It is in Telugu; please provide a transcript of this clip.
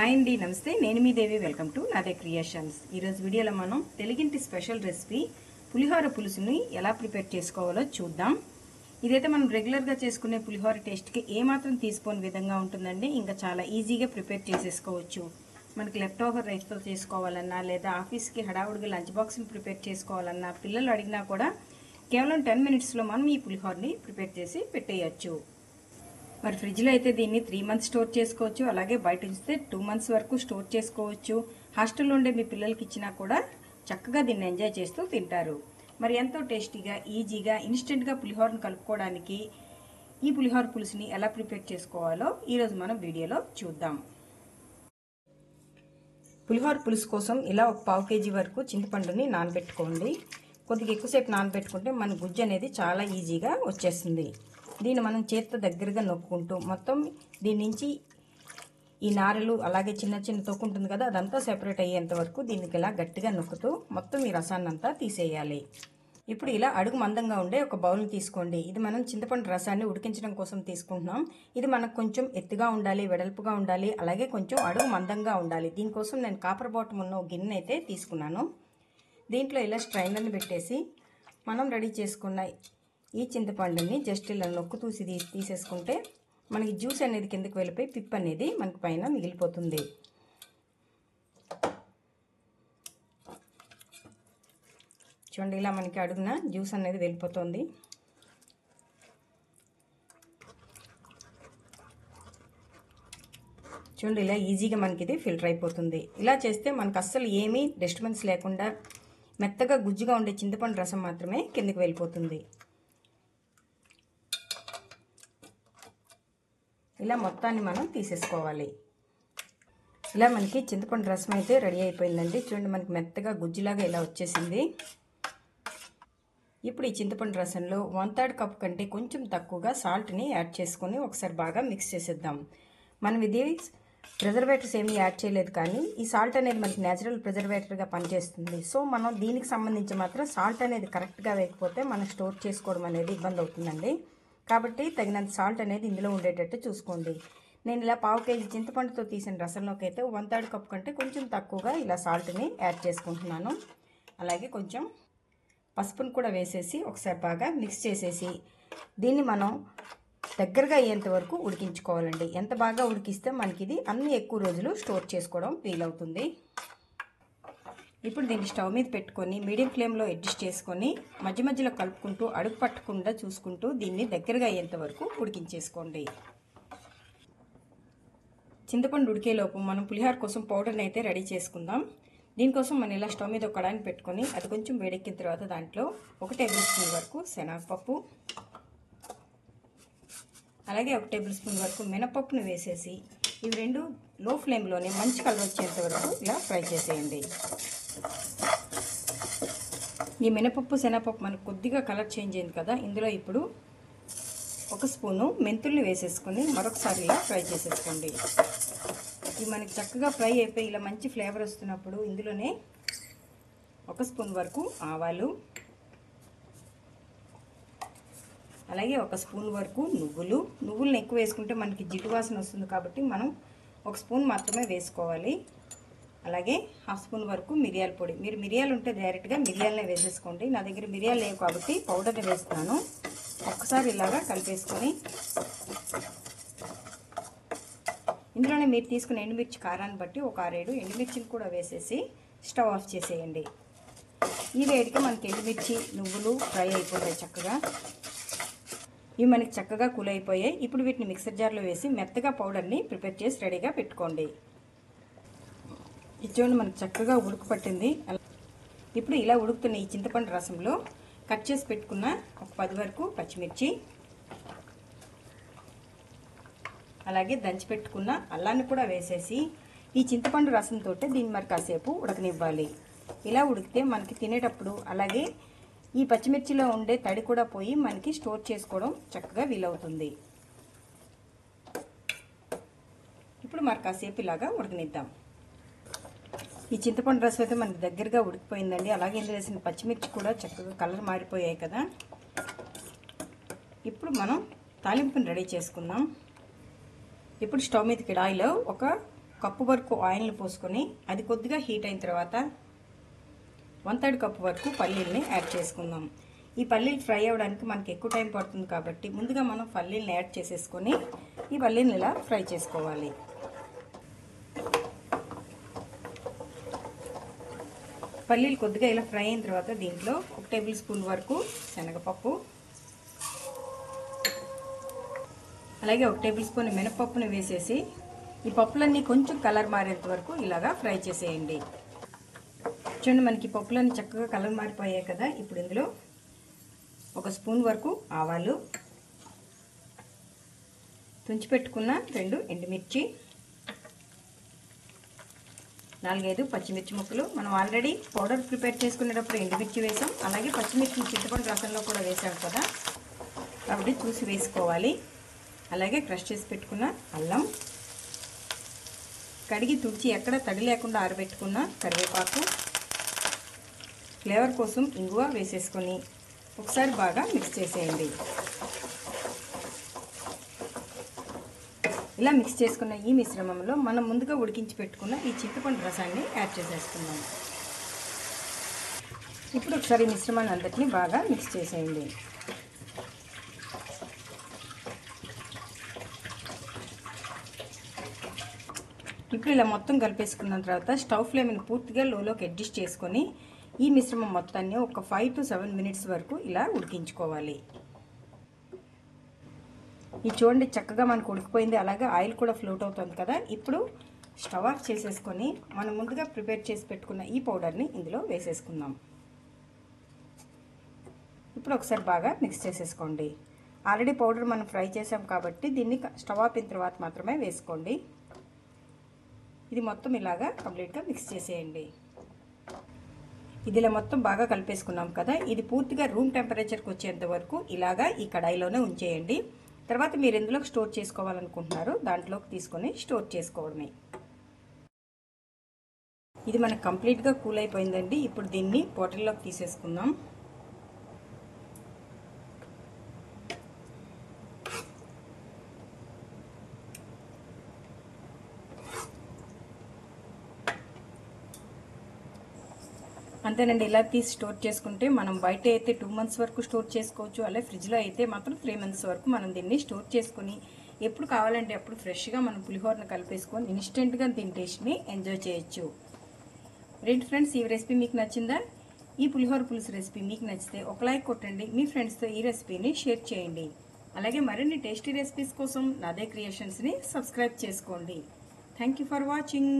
హాయ్ అండి, నమస్తే. నేను మీ దేవి. వెల్కమ్ టు నాదే క్రియేషన్స్. ఈరోజు వీడియోలో మనం తెలుగింటి స్పెషల్ రెసిపీ పులిహోర పులుసుని ఎలా ప్రిపేర్ చేసుకోవాలో చూద్దాం. ఇదైతే మనం రెగ్యులర్గా చేసుకునే పులిహోర టేస్ట్కి ఏమాత్రం తీసుకోని విధంగా ఉంటుందండి. ఇంకా చాలా ఈజీగా ప్రిపేర్ చేసేసుకోవచ్చు. మనకి లెఫ్ట్ ఓవర్ రైస్తో చేసుకోవాలన్నా, లేదా ఆఫీస్కి హడావుడిగా లంచ్ బాక్స్ని ప్రిపేర్ చేసుకోవాలన్నా, పిల్లలు అడిగినా కూడా కేవలం 10 మినిట్స్లో మనం ఈ పులిహోరని ప్రిపేర్ చేసి పెట్టేయచ్చు. మరి ఫ్రిడ్జ్లో అయితే దీన్ని 3 మంత్స్ స్టోర్ చేసుకోవచ్చు. అలాగే బయట ఉంచితే 2 మంత్స్ వరకు స్టోర్ చేసుకోవచ్చు. హాస్టల్లో ఉండే మీ పిల్లలకి ఇచ్చినా కూడా చక్కగా దీన్ని ఎంజాయ్ చేస్తూ తింటారు. మరి ఎంతో టేస్టీగా, ఈజీగా, ఇన్స్టెంట్గా పులిహోరను కలుపుకోవడానికి ఈ పులిహోర పులుసుని ఎలా ప్రిపేర్ చేసుకోవాలో ఈరోజు మనం వీడియోలో చూద్దాం. పులిహోర పులుసు కోసం ఇలా ఒక 1/2 kg వరకు చింతపండుని నానబెట్టుకోండి. కొద్దిగా ఎక్కువసేపు నానబెట్టుకుంటే మన గుజ్జు అనేది చాలా ఈజీగా వచ్చేస్తుంది. దీన్ని మనం చేతితో దగ్గరగా నొక్కుంటూ మొత్తం దీని నుంచి ఈ నారలు అలాగే చిన్న చిన్న తొక్కు ఉంటుంది కదా, అదంతా సెపరేట్ అయ్యేంత వరకు దీనికి ఇలా గట్టిగా నొక్కుతూ మొత్తం ఈ రసాన్ని అంతా తీసేయాలి. ఇప్పుడు ఇలా అడుగు మందంగా ఉండే ఒక బౌల్ని తీసుకోండి. ఇది మనం చింతపండు రసాన్ని ఉడికించడం కోసం తీసుకుంటున్నాం. ఇది మనకు కొంచెం ఎత్తుగా ఉండాలి, వెడల్పుగా ఉండాలి, అలాగే కొంచెం అడుగు మందంగా ఉండాలి. దీనికోసం నేను కాపర్ బాటమ్ ఉన్న ఒక గిన్నె అయితే తీసుకున్నాను. దీంట్లో ఇలా స్ట్రైనర్ని పెట్టేసి మనం రెడీ చేసుకున్న ఈ చింతపండుని జస్ట్ ఇలా నొక్కు తూసి తీసేసుకుంటే మనకి జ్యూస్ అనేది కిందకి వెళ్ళిపోయి పిప్ అనేది మనకి పైన మిగిలిపోతుంది. చూడండి, ఇలా మనకి అడుగున జ్యూస్ అనేది వెళ్ళిపోతుంది. చూడండి, ఇలా ఈజీగా మనకి ఇది ఫిల్టర్ అయిపోతుంది. ఇలా చేస్తే మనకు అస్సలు ఏమీ డిస్టర్బెన్స్ లేకుండా మెత్తగా గుజ్జుగా ఉండే చింతపండు రసం మాత్రమే కిందకి వెళ్ళిపోతుంది. ఇలా మొత్తాన్ని మనం తీసేసుకోవాలి. ఇలా మనకి చింతపండు రసం అయితే రెడీ అయిపోయిందండి. చూడండి, మనకి మెత్తగా గుజ్జులాగా ఇలా వచ్చేసింది. ఇప్పుడు ఈ చింతపండు రసంలో 1/3 కప్ కంటే కొంచెం తక్కువగా సాల్ట్ని యాడ్ చేసుకొని ఒకసారి బాగా మిక్స్ చేసేద్దాం. మనం ఇది ప్రిజర్వేటర్స్ ఏమీ యాడ్ చేయలేదు, కానీ ఈ సాల్ట్ అనేది మనకి నేచురల్ ప్రిజర్వేటర్గా పనిచేస్తుంది. సో మనం దీనికి సంబంధించి మాత్రం సాల్ట్ అనేది కరెక్ట్గా వేయకపోతే మనం స్టోర్ చేసుకోవడం అనేది ఇబ్బంది అవుతుందండి. కాబట్టి తగినంత సాల్ట్ అనేది ఇందులో ఉండేటట్టు చూసుకోండి. నేను ఇలా 1/2 kg చింతపండుతో తీసిన రసంలోకి అయితే 1/3 కప్ కంటే కొంచెం తక్కువగా ఇలా సాల్ట్ని యాడ్ చేసుకుంటున్నాను. అలాగే కొంచెం పసుపును కూడా వేసేసి ఒకసారి బాగా మిక్స్ చేసేసి దీన్ని మనం దగ్గరగా అయ్యేంత వరకు ఉడికించుకోవాలండి. ఎంత బాగా ఉడికిస్తే మనకి ఇది అన్ని ఎక్కువ రోజులు స్టోర్ చేసుకోవడం వీలవుతుంది. ఇప్పుడు దీన్ని స్టవ్ మీద పెట్టుకొని మీడియం ఫ్లేమ్లో అడ్జస్ట్ చేసుకొని మధ్య మధ్యలో కలుపుకుంటూ అడుగు పట్టకుండా చూసుకుంటూ దీన్ని దగ్గరగా అయ్యేంత వరకు ఉడికించేసుకోండి. చింతపండు ఉడికేలోపు మనం పులిహోర కోసం పౌడర్ని అయితే రెడీ చేసుకుందాం. దీనికోసం మనం ఇలా స్టవ్ మీద ఒక కడాయిని పెట్టుకొని అది కొంచెం వేడెక్కిన తర్వాత దాంట్లో 1 టేబుల్ స్పూన్ వరకు శనగపప్పు, అలాగే 1 టేబుల్ స్పూన్ వరకు మినపప్పును వేసేసి ఇవి రెండు లో ఫ్లేమ్లోనే మంచి కలర్ వచ్చేంత వరకు ఇలా ఫ్రై చేసేయండి. ఈ మినపప్పు శనగపప్పు మనకు కొద్దిగా కలర్ చేంజ్ అయింది కదా, ఇందులో ఇప్పుడు 1 స్పూను మెంతుల్ని వేసేసుకొని మరొకసారి ఇలా ఫ్రై చేసేసుకోండి. ఇవి మనకి చక్కగా ఫ్రై అయిపోయి ఇలా మంచి ఫ్లేవర్ వస్తున్నప్పుడు ఇందులోనే 1 స్పూన్ వరకు ఆవాలు, అలాగే 1 స్పూన్ వరకు నువ్వులను ఎక్కువ వేసుకుంటే మనకి జిడ్డు వాసన వస్తుంది, కాబట్టి మనం 1 స్పూన్ మాత్రమే వేసుకోవాలి. అలాగే 1/2 స్పూన్ వరకు మిరియాల పొడి. మీరు మిరియాలు ఉంటే డైరెక్ట్గా మిరియాలనే వేసేసుకోండి. నా దగ్గర మిరియాలు లేవు కాబట్టి పౌడర్ని వేస్తున్నాను. ఒక్కసారి ఇలాగా కలిపేసుకొని ఇందులోనే మీరు తీసుకున్న ఎండుమిర్చి కారాన్ని బట్టి ఒక 6-7 ఎండుమిర్చిని కూడా వేసేసి స్టవ్ ఆఫ్ చేసేయండి. ఈ వేడికి మనకి ఎండుమిర్చి, నువ్వులు ఫ్రై అయిపోతాయి చక్కగా. ఇవి మనకి చక్కగా కూల్ అయిపోయాయి. ఇప్పుడు వీటిని మిక్సర్ జార్లో వేసి మెత్తగా పౌడర్ని ప్రిపేర్ చేసి రెడీగా పెట్టుకోండి. ఇది చూడండి, మనకి చక్కగా ఉడుకు పట్టింది. ఇప్పుడు ఇలా ఉడుకుతున్న ఈ చింతపండు రసంలో కట్ చేసి పెట్టుకున్న ఒక 10 వరకు పచ్చిమిర్చి, అలాగే దంచి పెట్టుకున్న అల్లాన్ని కూడా వేసేసి ఈ చింతపండు రసంతో దీన్ని మరి కాసేపు ఉడకనివ్వాలి. ఇలా ఉడికితే మనకి తినేటప్పుడు అలాగే ఈ పచ్చిమిర్చిలో ఉండే తడి కూడా పోయి మనకి స్టోర్ చేసుకోవడం చక్కగా వీలవుతుంది. ఇప్పుడు మరి కాసేపు ఇలాగా ఉడకనిద్దాం. ఈ చింతపండు రసం అయితే మనకి దగ్గరగా ఉడికిపోయిందండి. అలాగే ఇందులో వేసిన పచ్చిమిర్చి కూడా చక్కగా కలర్ మారిపోయాయి కదా. ఇప్పుడు మనం తాలింపుని రెడీ చేసుకుందాం. ఇప్పుడు స్టవ్ మీద కడాయిలో ఒక కప్పు వరకు ఆయిల్ని పోసుకొని అది కొద్దిగా హీట్ అయిన తర్వాత 1/3 కప్పు వరకు పల్లీల్ని యాడ్ చేసుకుందాం. ఈ పల్లీలు ఫ్రై అవ్వడానికి మనకి ఎక్కువ టైం పడుతుంది కాబట్టి ముందుగా మనం పల్లీలను యాడ్ చేసేసుకొని ఈ పల్లీలను ఇలా ఫ్రై చేసుకోవాలి. పల్లీలు కొద్దిగా ఇలా ఫ్రై అయిన తర్వాత దీంట్లో 1 టేబుల్ స్పూన్ వరకు శనగపప్పు, అలాగే 1 టేబుల్ స్పూన్ మినపప్పుని వేసేసి ఈ పప్పులన్నీ కొంచెం కలర్ మారేంత వరకు ఇలాగా ఫ్రై చేసేయండి. చూడండి, మనకి పప్పులన్నీ చక్కగా కలర్ మారిపోయాయి కదా. ఇప్పుడు ఇందులో 1 స్పూన్ వరకు ఆవాలు, తుంచిపెట్టుకున్న 2 ఎండుమిర్చి, 4-5 పచ్చిమిర్చి ముక్కలు. మనం ఆల్రెడీ పౌడర్ ప్రిపేర్ చేసుకునేటప్పుడు ఎండుమిర్చి వేసాం, అలాగే పచ్చిమిర్చి చింతపండు రసంలో కూడా వేసాం కదా, కాబట్టి చూసి వేసుకోవాలి. అలాగే క్రష్ చేసి పెట్టుకున్న అల్లం, కడిగి తుడిచి ఎక్కడ తడి లేకుండా ఆరబెట్టుకున్న కరివేపాకు, ఫ్లేవర్ కోసం ఇంగువ వేసేసుకొని ఒకసారి బాగా మిక్స్ చేసేయండి. ఇలా మిక్స్ చేసుకున్న ఈ మిశ్రమంలో మనం ముందుగా ఉడికించి పెట్టుకున్న ఈ చింతపండు రసాన్ని యాడ్ చేసేసుకుందాం. ఇప్పుడు ఒకసారి ఈ మిశ్రమాన్ని అంతటిని బాగా మిక్స్ చేసేయండి. ఇప్పుడు ఇలా మొత్తం కలిపేసుకున్న తర్వాత స్టవ్ ఫ్లేమ్ని పూర్తిగా లోలోకి అడ్జస్ట్ చేసుకొని ఈ మిశ్రమం మొత్తాన్ని ఒక 5 to 7 మినిట్స్ వరకు ఇలా ఉడికించుకోవాలి. ఇది చూడండి, చక్కగా మనకు ఉడికిపోయింది, అలాగే ఆయిల్ కూడా ఫ్లోట్ అవుతుంది కదా. ఇప్పుడు స్టవ్ ఆఫ్ చేసేసుకొని మనం ముందుగా ప్రిపేర్ చేసి పెట్టుకున్న ఈ పౌడర్ని ఇందులో వేసేసుకుందాం. ఇప్పుడు ఒకసారి బాగా మిక్స్ చేసేసుకోండి. ఆల్రెడీ పౌడర్ మనం ఫ్రై చేసాం కాబట్టి దీన్ని స్టవ్ ఆపిన తర్వాత మాత్రమే వేసుకోండి. ఇది మొత్తం ఇలాగా కంప్లీట్గా మిక్స్ చేసేయండి. ఇది ఇలా మొత్తం బాగా కలిపేసుకున్నాం కదా. ఇది పూర్తిగా రూమ్ టెంపరేచర్కి వచ్చేంత వరకు ఇలాగా ఈ కడాయిలోనే ఉంచేయండి. తర్వాత మీరు ఎందులోకి స్టోర్ చేసుకోవాలనుకుంటున్నారో దాంట్లోకి తీసుకొని స్టోర్ చేసుకోవడమే. ఇది మనకు కంప్లీట్గా కూల్ అయిపోయిందండి. ఇప్పుడు దీన్ని బాటిల్లోకి తీసేసుకుందాం. అంతేనండి, ఇలా తీసి స్టోర్ చేసుకుంటే మనం బయట అయితే 2 months వరకు స్టోర్ చేసుకోవచ్చు, అలాగే ఫ్రిడ్జ్లో అయితే మాత్రం 3 months వరకు మనం దీన్ని స్టోర్ చేసుకొని ఎప్పుడు కావాలంటే అప్పుడు ఫ్రెష్గా మనం పులిహోరను కలిపేసుకొని ఇన్స్టెంట్గా దీని టేస్ట్ని ఎంజాయ్ చేయొచ్చు. రైట్ ఫ్రెండ్స్, ఈ రెసిపీ మీకు నచ్చిందా? ఈ పులిహోర పులుసు రెసిపీ మీకు నచ్చితే ఒక లైక్ కొట్టండి, మీ ఫ్రెండ్స్తో ఈ రెసిపీని షేర్ చేయండి. అలాగే మరిన్ని టేస్టీ రెసిపీస్ కోసం నాదే క్రియేషన్స్ని సబ్స్క్రైబ్ చేసుకోండి. Thank you for watching.